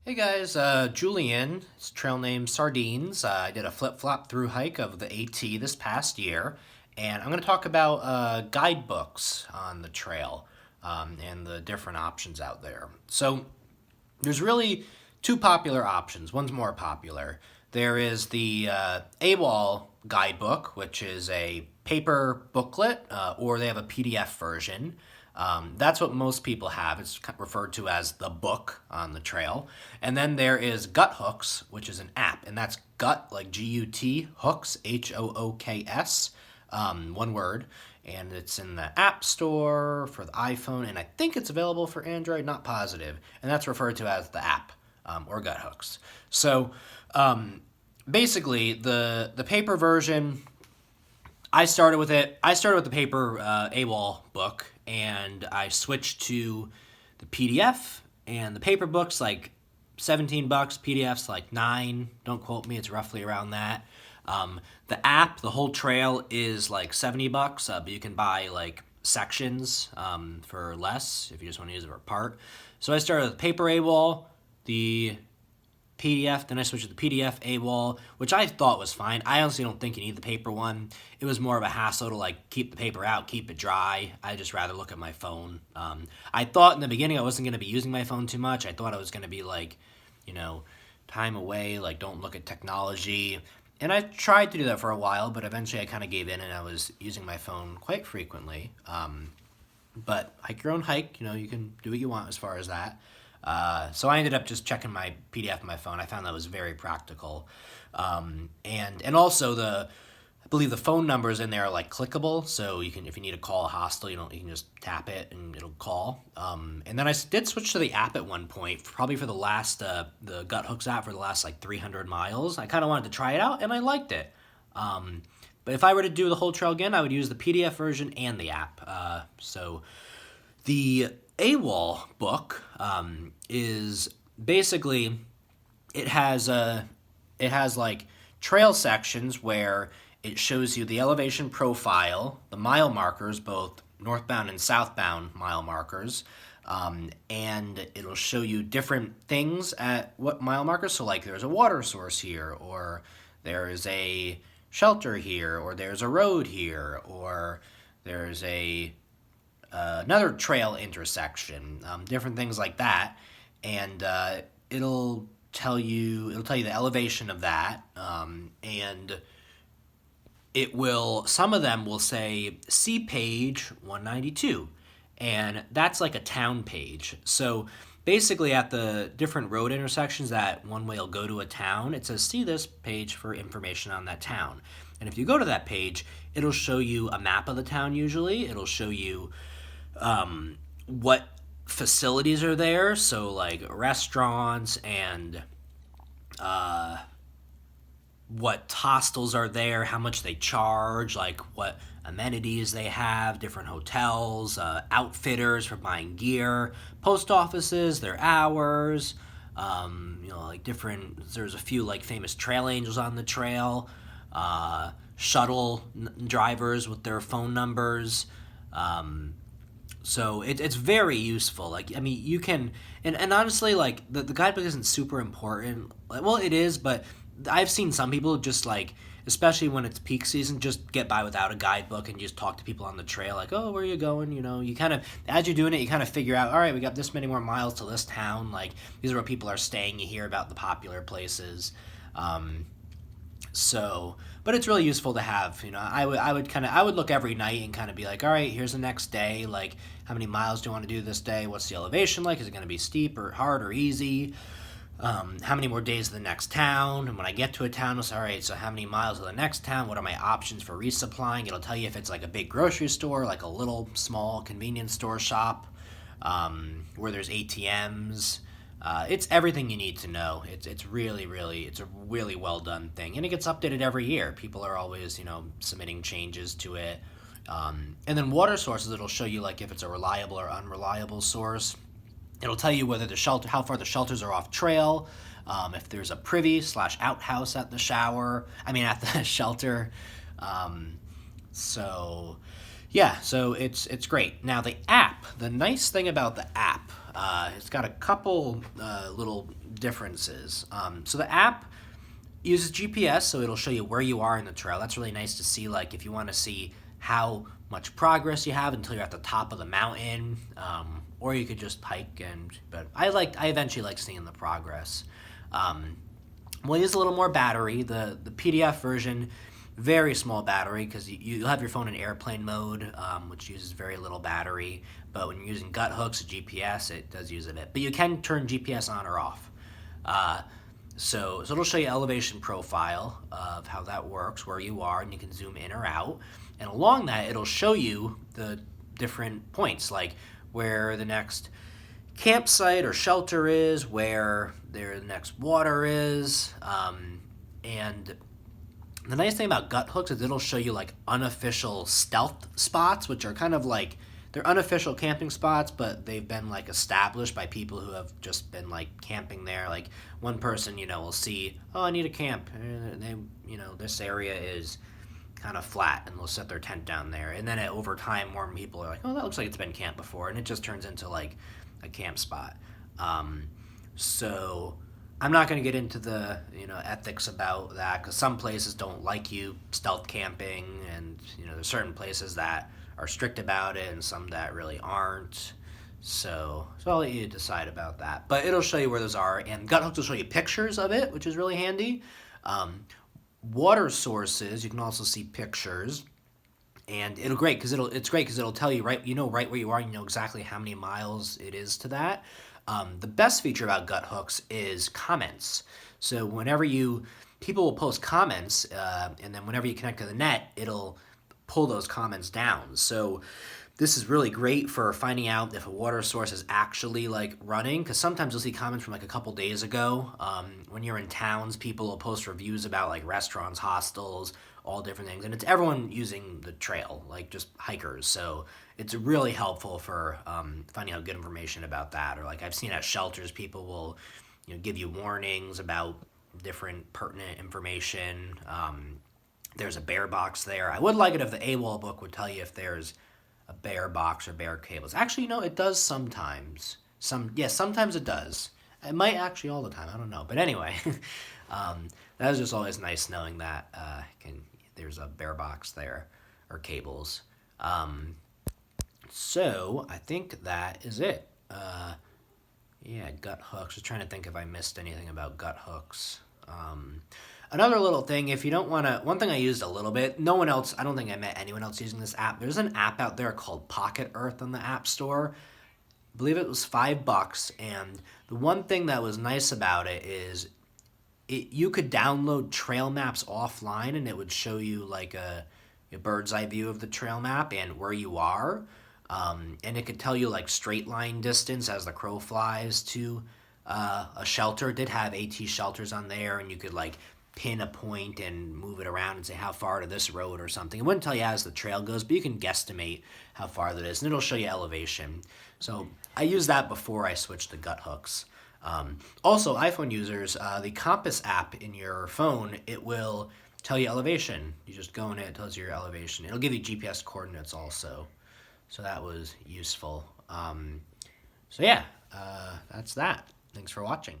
Hey guys, Julian, it's trail name Sardines. I did a flip-flop through hike of the AT this past year, and I'm going to talk about guidebooks on the trail and the different options out there. So, there's really two popular options. One's more popular. There is the Awol Guidebook, which is a paper booklet, or they have a PDF version. That's what most people have. It's referred to as the book on the trail. And then there is Guthooks, which is an app, and that's gut like Gut hooks HOOKS, one word, and it's in the App Store for the iPhone, and I think it's available for Android, not positive, and that's referred to as the app or Guthooks. So basically, the paper version. I started with it. I started with the paper AWOL book, and I switched to the PDF. And the paper book's like $17. PDF's like $9. Don't quote me. It's roughly around that. The app, the whole trail, is like $70, but you can buy like sections for less if you just want to use it for a part. So I started with paper AWOL, the PDF, then I switched to the PDF AWOL, which I thought was fine. I honestly don't think you need the paper one. It was more of a hassle to like keep the paper out, keep it dry. I just rather look at my phone. I thought in the beginning I wasn't going to be using my phone too much. I thought I was going to be like, time away, like don't look at technology. And I tried to do that for a while, but eventually I kind of gave in and I was using my phone quite frequently. But hike your own hike, you can do what you want as far as that. So I ended up just checking my PDF on my phone. I found that was very practical. And also I believe the phone numbers in there are like clickable. So you can, if you need to call a hostel, you can just tap it and it'll call. And then I did switch to the app at one point, probably for the last, the Guthooks app for the last like 300 miles. I kind of wanted to try it out and I liked it. But if I were to do the whole trail again, I would use the PDF version and the app. So the AWOL book is basically it has like trail sections where it shows you the elevation profile, the mile markers, both northbound and southbound mile markers, and it'll show you different things at what mile markers. So like there's a water source here, or there is a shelter here, or there's a road here, or there's another trail intersection, different things like that, and it'll tell you the elevation of that, and some of them will say see page 192, and that's like a town page. So basically at the different road intersections that one way will go to a town, it says see this page for information on that town. And if you go to that page, it'll show you a map of the town usually. It'll show you what facilities are there, so like restaurants and what hostels are there, how much they charge, like what amenities they have, different hotels, outfitters for buying gear, post offices, their hours, like different, there's a few like famous trail angels on the trail, shuttle drivers with their phone numbers. So it's very useful. Like, I mean, you can, and honestly, like, the guidebook isn't super important. Well, it is, but I've seen some people just, like, especially when it's peak season, just get by without a guidebook and just talk to people on the trail, like, oh, where are you going? You kind of, as you're doing it, you kind of figure out, all right, we got this many more miles to this town. Like, these are where people are staying. You hear about the popular places. But it's really useful to have. I would look every night and kind of be like, all right, here's the next day. Like, how many miles do you want to do this day? What's the elevation like? Is it going to be steep or hard or easy? How many more days to the next town? And when I get to a town, I'll say, all right, so how many miles to the next town? What are my options for resupplying? It'll tell you if it's like a big grocery store, like a little small convenience store shop, where there's ATMs. It's everything you need to know. It's a really well done thing, and it gets updated every year. People are always submitting changes to it, and then water sources. It'll show you like if it's a reliable or unreliable source. It'll tell you whether how far the shelters are off trail, if there's a privy/outhouse at the shelter. So it's great. Now the app. The nice thing about the app. It's got a couple little differences. So the app uses GPS, so it'll show you where you are in the trail. That's really nice to see, like if you want to see how much progress you have until you're at the top of the mountain, or you could just hike. But I eventually like seeing the progress. We'll use a little more battery. The PDF version, very small battery, because you'll have your phone in airplane mode, which uses very little battery. But when you're using Guthooks or GPS, it does use a bit. But you can turn GPS on or off. So it'll show you elevation profile of how that works, where you are, and you can zoom in or out. And along that, it'll show you the different points, like where the next campsite or shelter is, where the next water is. And the nice thing about Guthooks is it'll show you like unofficial stealth spots, which are kind of like, they're unofficial camping spots, but they've been like established by people who have just been like camping there. Like one person, will see, oh, I need a camp. And they, this area is kind of flat, and they'll set their tent down there. And then over time, more people are like, oh, that looks like it's been camped before. And it just turns into like a camp spot. So I'm not going to get into the ethics about that, because some places don't like you stealth camping, and there's certain places that are strict about it and some that really aren't. So I'll let you decide about that. But it'll show you where those are, and Guthooks will show you pictures of it, which is really handy. Water sources, you can also see pictures. And it's great because it'll tell you right where you are, and you know exactly how many miles it is to that. The best feature about Guthooks is comments. So whenever people will post comments, and then whenever you connect to the net, it'll pull those comments down. So this is really great for finding out if a water source is actually like running, because sometimes you'll see comments from like a couple days ago. When you're in towns, people will post reviews about like restaurants, hostels, all different things, and it's everyone using the trail, like just hikers. So it's really helpful for finding out good information about that. Or like I've seen at shelters, people will give you warnings about different pertinent information. There's a bear box there. I would like it if the Awol book would tell you if there's a bear box or bear cables. Actually, it does sometimes. Sometimes it does. It might actually all the time. I don't know. But anyway, that is just always nice knowing that there's a bear box there or cables. So I think that is it. Guthooks. Just trying to think if I missed anything about Guthooks. Another little thing, if you don't want to, one thing I used a little bit, no one else, I don't think I met anyone else using this app. There's an app out there called Pocket Earth on the App Store. I believe it was $5, and the one thing that was nice about it is you could download trail maps offline, and it would show you like a bird's eye view of the trail map and where you are. And it could tell you like straight line distance as the crow flies to a shelter. It did have AT shelters on there, and you could like pin a point and move it around and say how far to this road or something. It wouldn't tell you as the trail goes, but you can guesstimate how far that is, and it'll show you elevation. So I used that before I switched to Guthooks. Also, iPhone users, the Compass app in your phone, it will tell you elevation. You just go in it tells you your elevation. It'll give you GPS coordinates also. So that was useful. That's that. Thanks for watching.